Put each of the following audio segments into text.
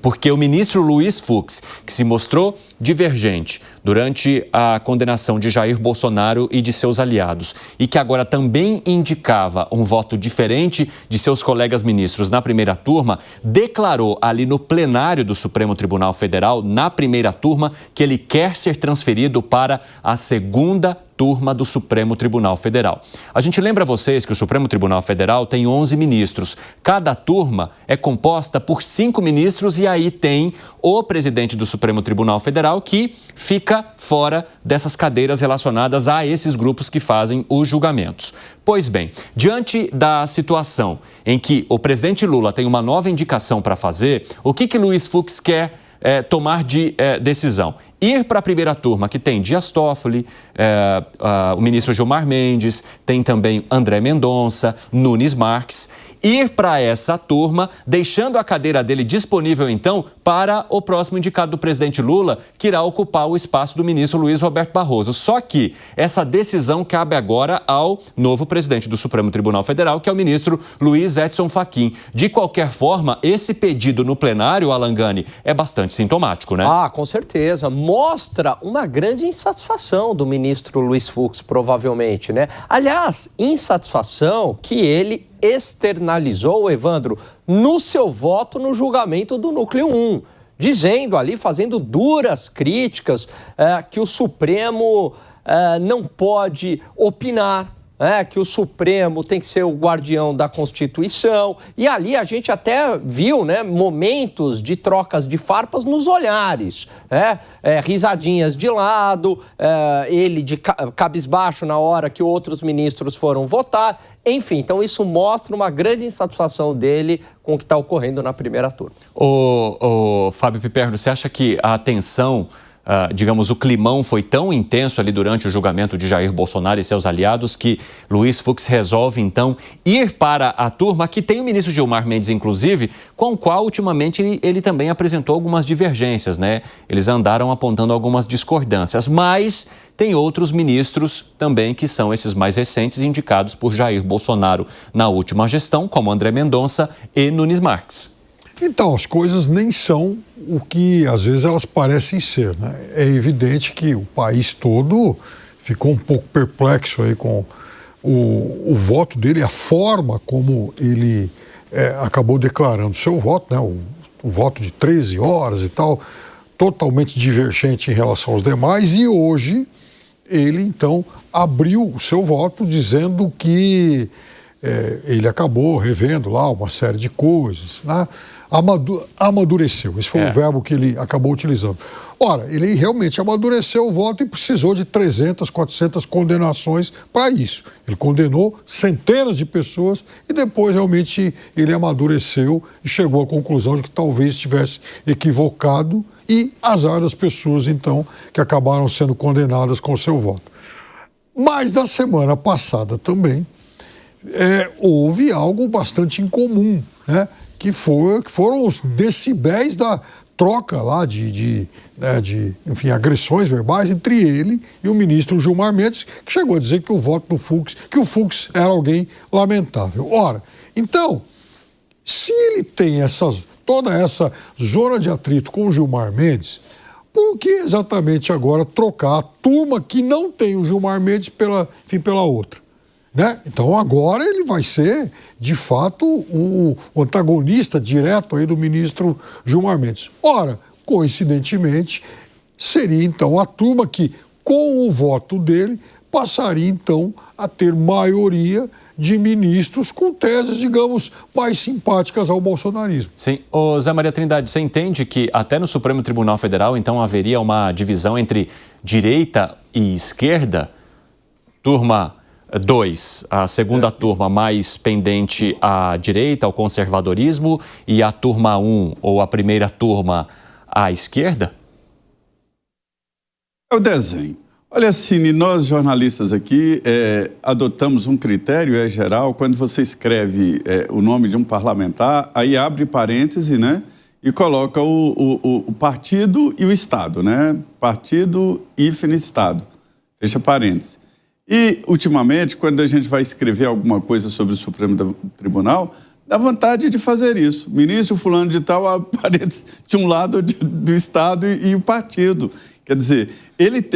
porque o ministro Luiz Fux, que se mostrou divergente durante a condenação de Jair Bolsonaro e de seus aliados, e que agora também indicava um voto diferente de seus colegas ministros na primeira turma, declarou ali no plenário do Supremo Tribunal Federal, na primeira turma, que ele quer ser transferido para a segunda turma do Supremo Tribunal Federal. A gente lembra a vocês que o Supremo Tribunal Federal tem 11 ministros. Cada turma é composta por 5 ministros e aí tem o presidente do Supremo Tribunal Federal que fica fora dessas cadeiras relacionadas a esses grupos que fazem os julgamentos. Pois bem, diante da situação em que o presidente Lula tem uma nova indicação para fazer, o que Luiz Fux quer tomar de decisão? Ir para a primeira turma, que tem Dias Toffoli, o ministro Gilmar Mendes, tem também André Mendonça, Nunes Marques. Ir para essa turma, deixando a cadeira dele disponível, então, para o próximo indicado do presidente Lula, que irá ocupar o espaço do ministro Luiz Roberto Barroso. Só que essa decisão cabe agora ao novo presidente do Supremo Tribunal Federal, que é o ministro Luiz Edson Fachin. De qualquer forma, esse pedido no plenário, Alan Gani, é bastante sintomático, né? Ah, com certeza. Mostra uma grande insatisfação do ministro Luiz Fux, provavelmente, né? Aliás, insatisfação que ele externalizou, Evandro, no seu voto no julgamento do Núcleo 1, dizendo ali, fazendo duras críticas, que o Supremo não pode opinar, que o Supremo tem que ser o guardião da Constituição. E ali a gente até viu, né, momentos de trocas de farpas nos olhares, risadinhas de lado, ele de cabisbaixo na hora que outros ministros foram votar. Enfim, então isso mostra uma grande insatisfação dele com o que está ocorrendo na primeira turma. Fábio Piperno, você acha que a tensão, digamos, o climão foi tão intenso ali durante o julgamento de Jair Bolsonaro e seus aliados que Luiz Fux resolve, então, ir para a turma que tem o ministro Gilmar Mendes, inclusive, com o qual, ultimamente, ele também apresentou algumas divergências, né? Eles andaram apontando algumas discordâncias, mas tem outros ministros também que são esses mais recentes indicados por Jair Bolsonaro na última gestão, como André Mendonça e Nunes Marques. Então, as coisas nem são o que às vezes elas parecem ser, né? É evidente que o país todo ficou um pouco perplexo aí com o voto dele, a forma como ele acabou declarando seu voto, né? O voto de 13 horas e tal, totalmente divergente em relação aos demais, e hoje ele então abriu o seu voto dizendo que ele acabou revendo lá uma série de coisas, né? Amadureceu, esse foi o verbo que ele acabou utilizando. Ora, ele realmente amadureceu o voto e precisou de 300, 400 condenações para isso. Ele condenou centenas de pessoas e depois realmente ele amadureceu e chegou à conclusão de que talvez estivesse equivocado, e azar das pessoas, então, que acabaram sendo condenadas com o seu voto. Mas na semana passada também houve algo bastante incomum, né? Que foram os decibéis da troca lá enfim, agressões verbais entre ele e o ministro Gilmar Mendes, que chegou a dizer que o voto do Fux, que o Fux era alguém lamentável. Ora, então, se ele tem toda essa zona de atrito com o Gilmar Mendes, por que exatamente agora trocar a turma que não tem o Gilmar Mendes pela outra? Né? Então agora ele vai ser, de fato, o antagonista direto aí do ministro Gilmar Mendes. Ora, coincidentemente, seria então a turma que, com o voto dele, passaria então a ter maioria de ministros com teses, digamos, mais simpáticas ao bolsonarismo. Sim. Ô, Zé Maria Trindade, você entende que até no Supremo Tribunal Federal, então, haveria uma divisão entre direita e esquerda? Turma 2, a segunda turma mais pendente à direita, ao conservadorismo, e a turma 1, ou a primeira turma, à esquerda? É o desenho. Olha, Cine, nós jornalistas aqui adotamos um critério geral. Quando você escreve o nome de um parlamentar, aí abre parêntese, né? E coloca o partido e o Estado, né? Partido, hífen, Estado. Fecha parêntese. E, ultimamente, quando a gente vai escrever alguma coisa sobre o Supremo Tribunal, dá vontade de fazer isso. Ministro fulano de tal, aparece de um lado do Estado e o partido. Quer dizer,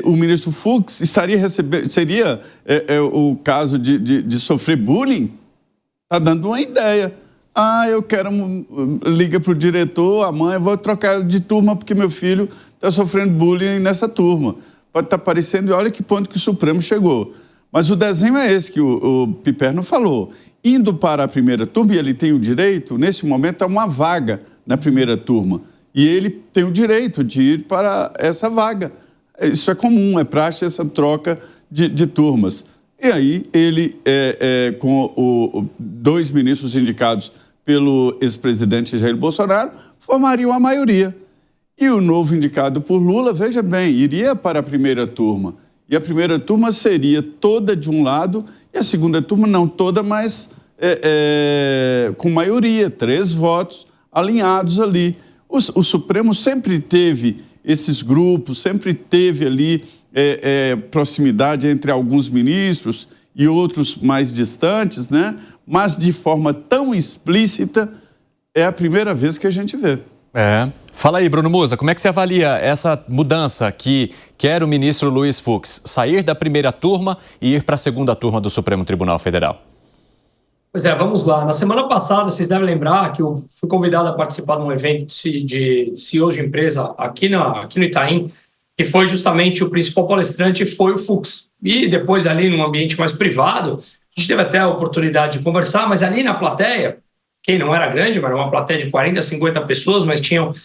o ministro Fux estaria recebendo, seria o caso de sofrer bullying? Está dando uma ideia. Eu quero, liga para o diretor, a mãe, vou trocar de turma porque meu filho está sofrendo bullying nessa turma. Pode estar parecendo, e olha que ponto que o Supremo chegou. Mas o desenho é esse que o Piperno falou. Indo para a primeira turma, e ele tem o direito, nesse momento, a uma vaga na primeira turma. E ele tem o direito de ir para essa vaga. Isso é comum, é praxe essa troca de turmas. E aí ele, com dois ministros indicados pelo ex-presidente Jair Bolsonaro, formariam a maioria. E o novo indicado por Lula, veja bem, iria para a primeira turma. E a primeira turma seria toda de um lado e a segunda turma não toda, mas com maioria, 3 votos alinhados ali. O Supremo sempre teve esses grupos, sempre teve ali proximidade entre alguns ministros e outros mais distantes, né? Mas de forma tão explícita, é a primeira vez que a gente vê. Fala aí, Bruno Musa, como é que você avalia essa mudança que quer o ministro Luiz Fux sair da primeira turma e ir para a segunda turma do Supremo Tribunal Federal? Pois vamos lá. Na semana passada, vocês devem lembrar que eu fui convidado a participar de um evento de CEOs de empresa aqui no Itaim, que foi justamente o principal palestrante foi o Fux. E depois ali, num ambiente mais privado, a gente teve até a oportunidade de conversar, mas ali na plateia, quem não era grande, mas era uma plateia de 40, 50 pessoas, mas tinham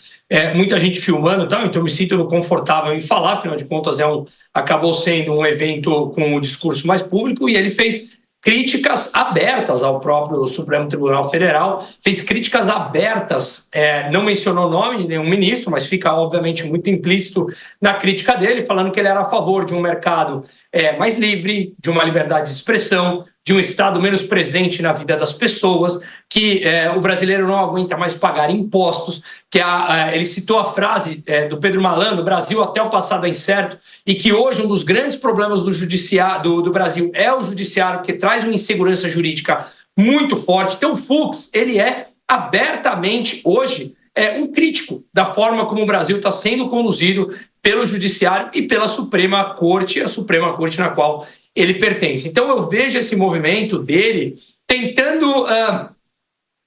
muita gente filmando e tal, então eu me sinto confortável em falar, afinal de contas acabou sendo um evento com um discurso mais público, e ele fez críticas abertas ao próprio Supremo Tribunal Federal, fez críticas abertas, não mencionou o nome de nenhum ministro, mas fica obviamente muito implícito na crítica dele, falando que ele era a favor de um mercado mais livre, de uma liberdade de expressão, de um Estado menos presente na vida das pessoas, que o brasileiro não aguenta mais pagar impostos, que ele citou a frase do Pedro Malan, o Brasil até o passado é incerto, e que hoje um dos grandes problemas do Brasil é o judiciário, que traz uma insegurança jurídica muito forte. Então o Fux, ele é abertamente hoje um crítico da forma como o Brasil está sendo conduzido pelo judiciário e pela Suprema Corte, a Suprema Corte na qual ele pertence. Então eu vejo esse movimento dele tentando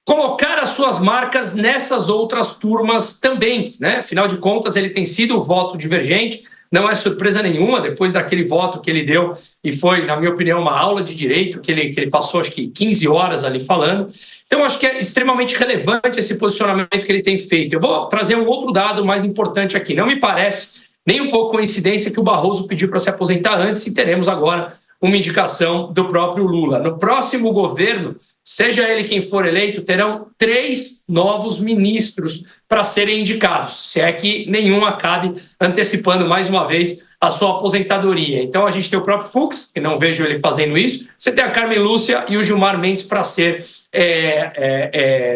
colocar as suas marcas nessas outras turmas também, né? Afinal de contas, ele tem sido o voto divergente, não é surpresa nenhuma, depois daquele voto que ele deu, e foi, na minha opinião, uma aula de direito, que ele passou, acho que 15 horas ali falando. Então, acho que é extremamente relevante esse posicionamento que ele tem feito. Eu vou trazer um outro dado mais importante aqui. Não me parece nem um pouco coincidência que o Barroso pediu para se aposentar antes, e teremos agora uma indicação do próprio Lula. No próximo governo, seja ele quem for eleito, terão 3 novos ministros para serem indicados, se é que nenhum acabe antecipando mais uma vez a sua aposentadoria. Então a gente tem o próprio Fux, que não vejo ele fazendo isso, você tem a Carmen Lúcia e o Gilmar Mendes para ser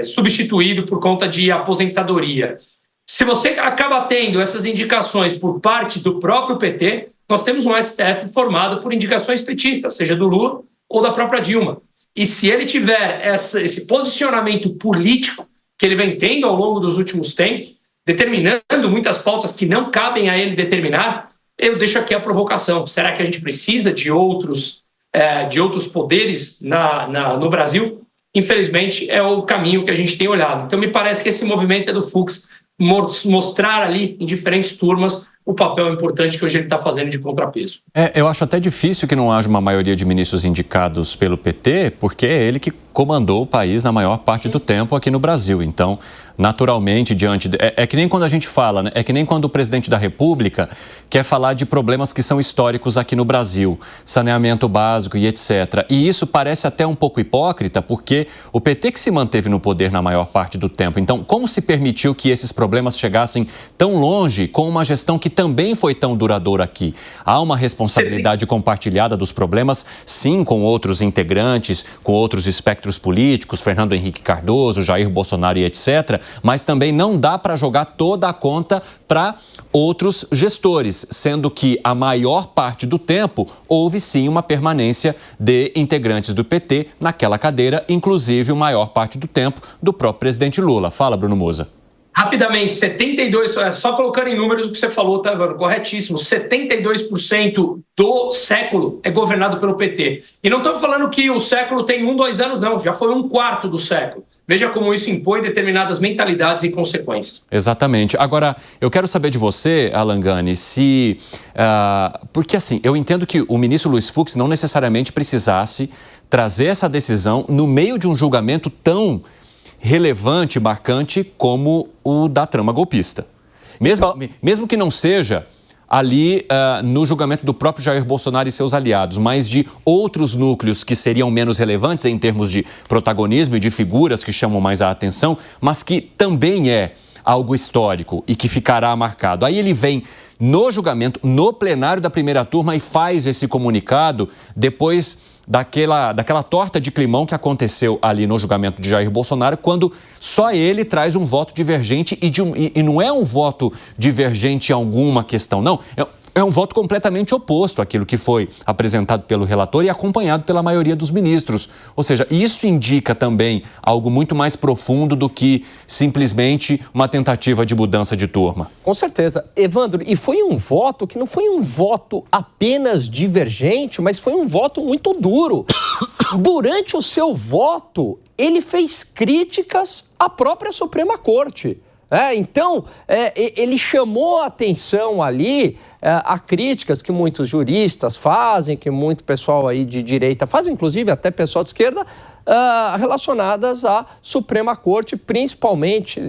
substituído por conta de aposentadoria. Se você acaba tendo essas indicações por parte do próprio PT, nós temos um STF formado por indicações petistas, seja do Lula ou da própria Dilma. E se ele tiver esse posicionamento político que ele vem tendo ao longo dos últimos tempos, determinando muitas pautas que não cabem a ele determinar, eu deixo aqui a provocação. Será que a gente precisa de outros poderes no Brasil? Infelizmente, é o caminho que a gente tem olhado. Então, me parece que esse movimento é do Fux mostrar ali em diferentes turmas o papel importante que hoje ele está fazendo de contrapeso. Eu acho até difícil que não haja uma maioria de ministros indicados pelo PT, porque é ele que comandou o país na maior parte do tempo aqui no Brasil. Então, naturalmente, é que nem quando a gente fala, né? É que nem quando o presidente da República quer falar de problemas que são históricos aqui no Brasil, saneamento básico e etc. E isso parece até um pouco hipócrita, porque o PT que se manteve no poder na maior parte do tempo. Então, como se permitiu que esses problemas chegassem tão longe com uma gestão que também foi tão duradouro aqui. Há uma responsabilidade compartilhada dos problemas, sim, com outros integrantes, com outros espectros políticos, Fernando Henrique Cardoso, Jair Bolsonaro e etc., mas também não dá para jogar toda a conta para outros gestores, sendo que a maior parte do tempo houve sim uma permanência de integrantes do PT naquela cadeira, inclusive a maior parte do tempo do próprio presidente Lula. Fala, Bruno Moza. Rapidamente, 72%, só colocando em números o que você falou, tá, Evandro? Corretíssimo, 72% do século é governado pelo PT. E não estamos falando que o século tem 1, 2 anos, não, já foi 1/4 do século. Veja como isso impõe determinadas mentalidades e consequências. Exatamente. Agora, eu quero saber de você, Alan Gani, se... porque, assim, eu entendo que o ministro Luiz Fux não necessariamente precisasse trazer essa decisão no meio de um julgamento tão relevante, marcante, como o da trama golpista. Mesmo que não seja ali no julgamento do próprio Jair Bolsonaro e seus aliados, mas de outros núcleos que seriam menos relevantes em termos de protagonismo e de figuras que chamam mais a atenção, mas que também é algo histórico e que ficará marcado. Aí ele vem no julgamento, no plenário da primeira turma e faz esse comunicado depois daquela torta de climão que aconteceu ali no julgamento de Jair Bolsonaro, quando só ele traz um voto divergente e não é um voto divergente em alguma questão, não. É um voto completamente oposto àquilo que foi apresentado pelo relator e acompanhado pela maioria dos ministros. Ou seja, isso indica também algo muito mais profundo do que simplesmente uma tentativa de mudança de turma. Com certeza. Evandro, e foi um voto que não foi um voto apenas divergente, mas foi um voto muito duro. Durante o seu voto, ele fez críticas à própria Suprema Corte. Então, ele chamou a atenção ali a críticas que muitos juristas fazem, que muito pessoal aí de direita faz, inclusive até pessoal de esquerda, relacionadas à Suprema Corte, principalmente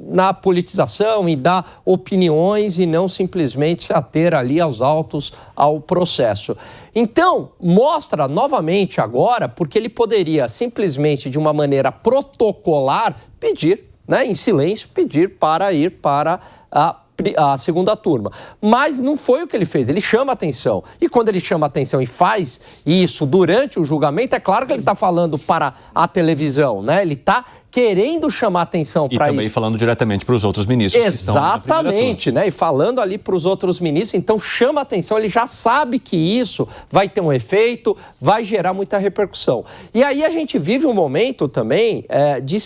na politização e dar opiniões e não simplesmente se ater ali aos autos, ao processo. Então, mostra novamente agora, porque ele poderia simplesmente, de uma maneira protocolar, pedir, em silêncio, pedir para ir para a segunda turma. Mas não foi o que ele fez, ele chama atenção. E quando ele chama atenção e faz isso durante o julgamento, é claro que ele está falando para a televisão, Ele está querendo chamar atenção para isso. E também falando diretamente para os outros ministros. Exatamente, E falando ali para os outros ministros, então chama atenção, ele já sabe que isso vai ter um efeito, vai gerar muita repercussão. E aí a gente vive um momento também de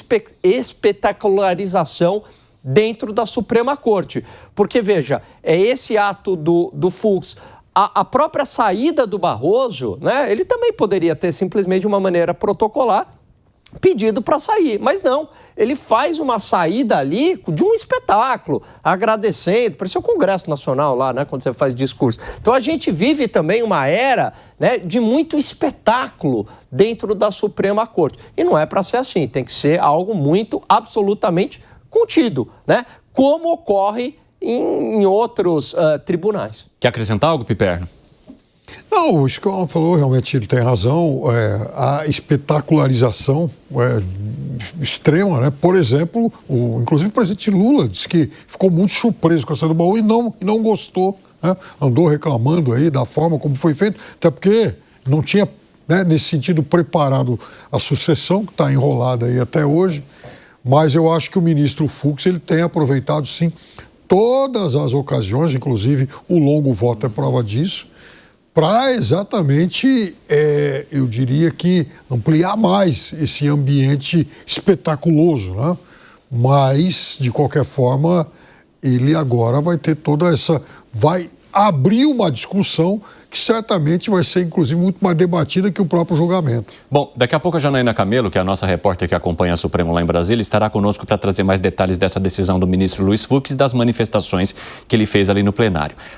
espetacularização dentro da Suprema Corte. Porque, veja, esse ato do Fux, a própria saída do Barroso, ele também poderia ter simplesmente de uma maneira protocolar pedido para sair, mas não, ele faz uma saída ali de um espetáculo, agradecendo, parecia o Congresso Nacional lá, quando você faz discurso. Então a gente vive também uma era, de muito espetáculo dentro da Suprema Corte. E não é para ser assim, tem que ser algo muito, absolutamente contido, como ocorre em outros tribunais. Quer acrescentar algo, Piperno? Não, isso que o Alan falou, realmente ele tem razão. A espetacularização extrema, Por exemplo, inclusive o presidente Lula disse que ficou muito surpreso com a saída do baú e não gostou, Andou reclamando aí da forma como foi feito, até porque não tinha, nesse sentido, preparado a sucessão, que está enrolada aí até hoje. Mas eu acho que o ministro Fux ele tem aproveitado, sim, todas as ocasiões, inclusive o longo voto é prova disso, para exatamente, eu diria que, ampliar mais esse ambiente espetaculoso, Mas, de qualquer forma, ele agora vai ter toda essa... vai abrir uma discussão que certamente vai ser, inclusive, muito mais debatida que o próprio julgamento. Bom, daqui a pouco a Janaína Camelo, que é a nossa repórter que acompanha a Supremo lá em Brasília, estará conosco para trazer mais detalhes dessa decisão do ministro Luiz Fux e das manifestações que ele fez ali no plenário.